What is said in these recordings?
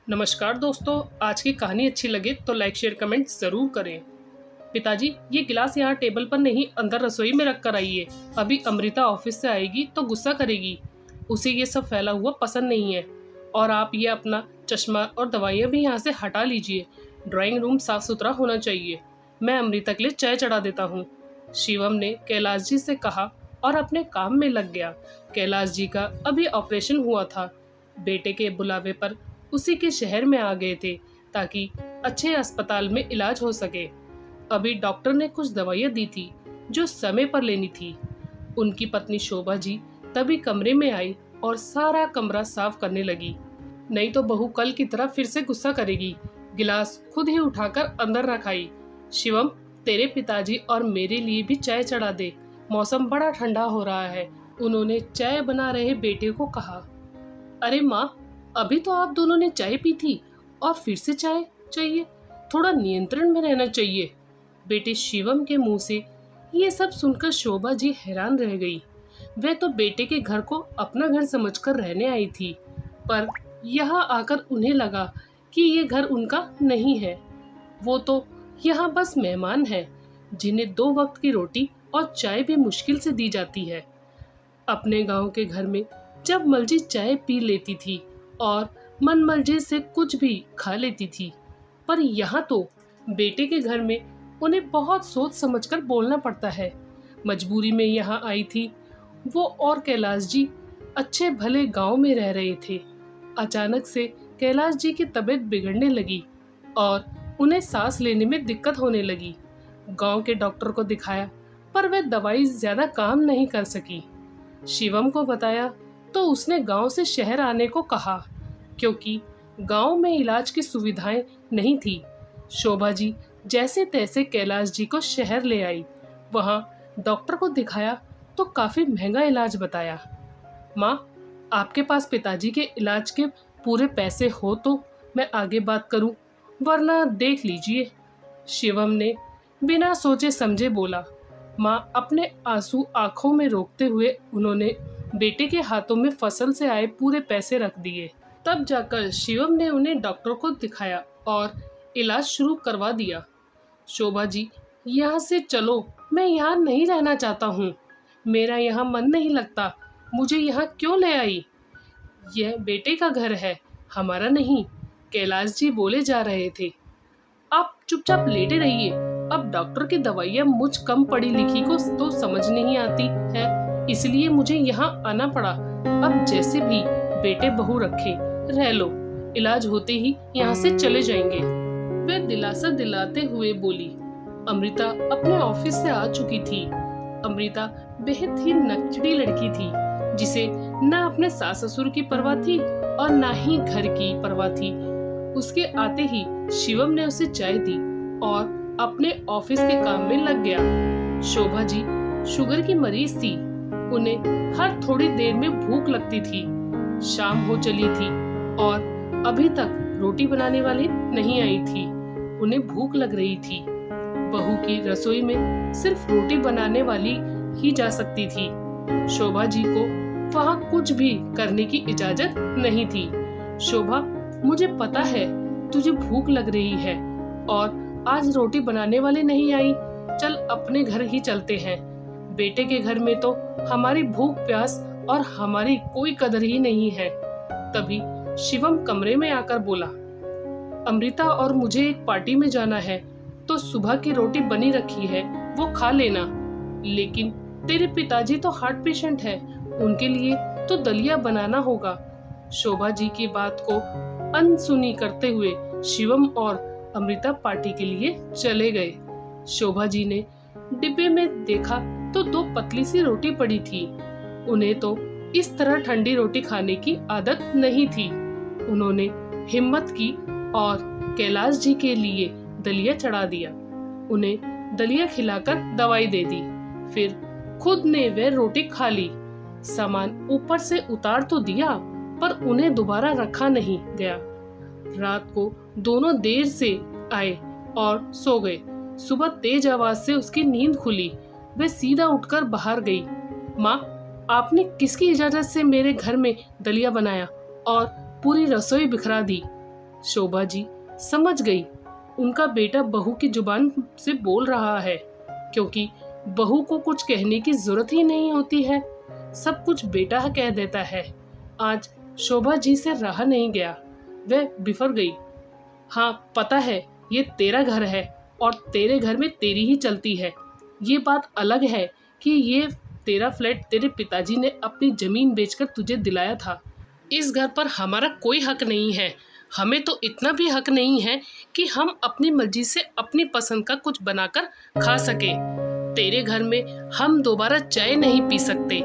नमस्कार दोस्तों, आज की कहानी अच्छी लगे तो लाइक शेयर कमेंट ज़रूर करें। पिताजी, ये गिलास यहाँ टेबल पर नहीं अंदर रसोई में रख कर आइए। अभी अमृता ऑफिस से आएगी तो गुस्सा करेगी। उसे ये सब फैला हुआ पसंद नहीं है। और आप ये अपना चश्मा और दवाइयाँ भी यहाँ से हटा लीजिए। ड्राइंग रूम साफ सुथरा होना चाहिए। मैं अमृता के लिए चाय चढ़ा देता हूँ। शिवम ने कैलाश जी से कहा और अपने काम में लग गया। कैलाश जी का अभी ऑपरेशन हुआ था। बेटे के बुलावे पर उसी के शहर में आ गए थे ताकि अच्छे अस्पताल में इलाज हो सके। अभी डॉक्टर ने कुछ दवाइयाँ दी थी जो समय पर लेनी थी। उनकी पत्नी शोभा जी तभी कमरे में आई और सारा कमरा साफ करने लगी। नहीं तो बहू कल की तरह फिर से गुस्सा करेगी। गिलास खुद ही उठाकर अंदर रखाई। शिवम, तेरे पिताजी और मेरे लिए भी चाय चढ़ा दे। मौसम बड़ा ठंडा हो रहा है। उन्होंने चाय बना रहे बेटे को कहा। अरे माँ, अभी तो आप दोनों ने चाय पी थी और फिर से चाय चाहिए? थोड़ा नियंत्रण में रहना चाहिए। बेटे शिवम के मुंह से ये सब सुनकर शोभा जी हैरान रह गई। वह तो बेटे के घर को अपना घर समझकर रहने आई थी, पर यहाँ आकर उन्हें लगा कि ये घर उनका नहीं है। वो तो यहाँ बस मेहमान है जिन्हें 2 वक्त की रोटी और चाय भी मुश्किल से दी जाती है। अपने गांव के घर में जब मर्जी चाय पी लेती थी और मन मर्जी से कुछ भी खा लेती थी, पर यहाँ तो बेटे के घर में उन्हें बहुत सोच समझकर बोलना पड़ता है। मजबूरी में यहाँ आई थी। वो और कैलाश जी अच्छे भले गांव में रह रहे थे। अचानक से कैलाश जी की तबीयत बिगड़ने लगी और उन्हें सांस लेने में दिक्कत होने लगी। गांव के डॉक्टर को दिखाया, पर वह दवाई ज्यादा काम नहीं कर सकी। शिवम को बताया तो उसने गांव से शहर आने को कहा, क्योंकि गांव में इलाज की सुविधाएं नहीं थी। शोभा जी जैसे तैसे कैलाश जी को शहर ले आई। वहां डॉक्टर को दिखाया तो काफी महंगा इलाज बताया। माँ, आपके पास पिताजी के इलाज के पूरे पैसे हो तो मैं आगे बात करूं, वरना देख लीजिए। शिवम ने बिना सोचे समझे बोला। माँ अपने आंसू आंखों में रोकते हुए उन्होंने बेटे के हाथों में फसल से आए पूरे पैसे रख दिए। तब जाकर शिवम ने उन्हें डॉक्टर को दिखाया और इलाज शुरू करवा दिया। शोभा जी, यहाँ से चलो, मैं यहाँ नहीं रहना चाहता हूँ। मेरा यहाँ मन नहीं लगता। मुझे यहाँ क्यों ले आई? यह बेटे का घर है, हमारा नहीं। कैलाश जी बोले जा रहे थे। आप चुपचाप लेटे रहिए। अब डॉक्टर की दवाइयाँ मुझ कम पढ़ी लिखी को तो समझ नहीं आती है, इसलिए मुझे यहाँ आना पड़ा। अब जैसे भी बेटे बहू रखे रह लो, इलाज होते ही यहाँ से चले जाएंगे। वह दिलासा दिलाते हुए बोली। अमृता अपने ऑफिस से आ चुकी थी। अमृता बेहद ही नकचड़ी लड़की थी, जिसे न अपने सास ससुर की परवाह थी और न ही घर की परवाह थी। उसके आते ही शिवम ने उसे चाय दी और अपने ऑफिस के काम में लग गया। शोभा जी शुगर की मरीज थी। उन्हें हर थोड़ी देर में भूख लगती थी। शाम हो चली थी और अभी तक रोटी बनाने वाली नहीं आई थी। उन्हें भूख लग रही थी। बहू की रसोई में सिर्फ रोटी बनाने वाली ही जा सकती थी। शोभा जी को वहाँ कुछ भी करने की इजाजत नहीं थी। शोभा, मुझे पता है तुझे भूख लग रही है और आज रोटी बनाने वाले नहीं आई। चल अपने घर ही चलते हैं। बेटे के घर में तो हमारी भूख प्यास और हमारी कोई कदर ही नहीं है। तभी शिवम कमरे में आकर बोला। अमृता और मुझे एक पार्टी में जाना है, तो सुबह की रोटी बनी रखी है, वो खा लेना। लेकिन तेरे पिताजी तो हार्ट पेशेंट है, उनके लिए तो दलिया बनाना होगा। शोभा जी की बात को अनसुनी करते हुए शिवम और अमृता पार्टी के लिए चले गए। शोभा जी ने डिब्बे में देखा तो 2 पतली सी रोटी पड़ी थी। उन्हें तो इस तरह ठंडी रोटी खाने की आदत नहीं थी। उन्होंने हिम्मत की और कैलाश जी के लिए दलिया चढ़ा दिया। उन्हें दलिया खिलाकर दवाई दे दी। फिर खुद ने वह रोटी खा ली। सामान ऊपर से उतार तो दिया, पर उन्हें दोबारा रखा नहीं गया। रात को दोनों देर से आए और सो गए। सुबह तेज आवाज से उसकी नींद खुली। वह सीधा उठकर बाहर गई। माँ, आपने किसकी इजाजत से मेरे घर में दलिया बनाया और पूरी रसोई बिखरा दी? शोभा जी समझ गई, उनका बेटा बहू की जुबान से बोल रहा है, क्योंकि बहू को कुछ कहने की जरूरत ही नहीं होती है, सब कुछ बेटा कह देता है। आज शोभा जी से रहा नहीं गया, वह बिफर गई। हाँ पता है, ये तेरा घर है और तेरे घर में तेरी ही चलती है। ये बात अलग है कि ये तेरा फ्लैट तेरे पिताजी ने अपनी ज़मीन बेचकर तुझे दिलाया था। इस घर पर हमारा कोई हक नहीं है। हमें तो इतना भी हक नहीं है कि हम अपनी मर्जी से अपनी पसंद का कुछ बनाकर खा सके। तेरे घर में हम दोबारा चाय नहीं पी सकते।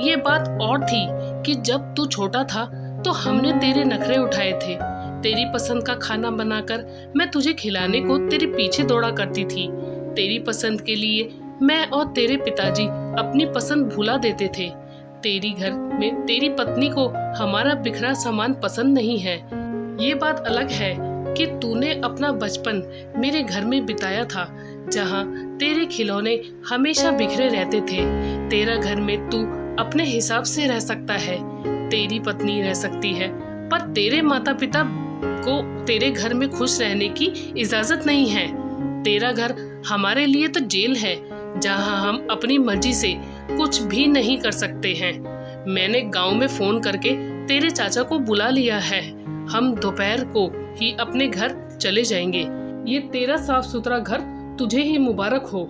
ये बात और थी कि जब तू छोटा था तो हमने तेरे नखरे उठाए थे। तेरी पसंद का खाना बनाकर मैं तुझे खिलाने को तेरे पीछे दौड़ा करती थी। तेरी पसंद के लिए मैं और तेरे पिताजी अपनी पसंद भुला देते थे। तेरी घर में तेरी पत्नी को हमारा बिखरा सामान पसंद नहीं है। ये बात अलग है कि तूने अपना बचपन मेरे घर में बिताया था, जहाँ तेरे खिलौने हमेशा बिखरे रहते थे। तेरा घर में तू अपने हिसाब से रह सकता है, तेरी पत्नी रह सकती है, पर तेरे माता पिता को तेरे घर में खुश रहने की इजाजत नहीं है। तेरा घर हमारे लिए तो जेल है, जहां हम अपनी मर्जी से कुछ भी नहीं कर सकते हैं। मैंने गांव में फोन करके तेरे चाचा को बुला लिया है। हम दोपहर को ही अपने घर चले जाएंगे। ये तेरा साफ सुथरा घर तुझे ही मुबारक हो,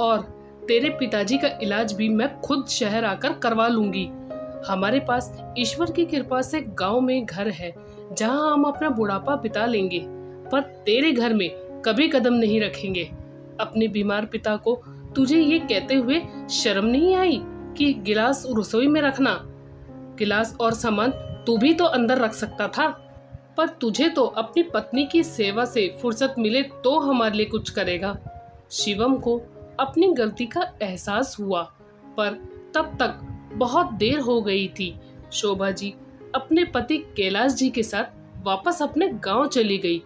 और तेरे पिताजी का इलाज भी मैं खुद शहर आकर करवा लूंगी। हमारे पास ईश्वर की कृपा से गांव में घर है, जहां हम अपना बुढ़ापा बिता लेंगे, पर तेरे घर में कभी कदम नहीं रखेंगे। अपने बीमार पिता को तुझे ये कहते हुए शर्म नहीं आई कि गिलास रसोई में रखना? गिलास और सामान तू भी तो अंदर रख सकता था, पर तुझे तो अपनी पत्नी की सेवा से फुर्सत मिले तो हमारे लिए कुछ करेगा। शिवम को अपनी गलती का एहसास हुआ, पर तब तक बहुत देर हो गई थी। शोभा जी अपने पति कैलाश जी के साथ वापस अपने गांव चली गई।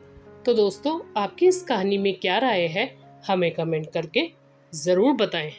तो दोस्तों, आपकी इस कहानी में क्या राय है, हमें कमेंट करके ज़रूर बताएं।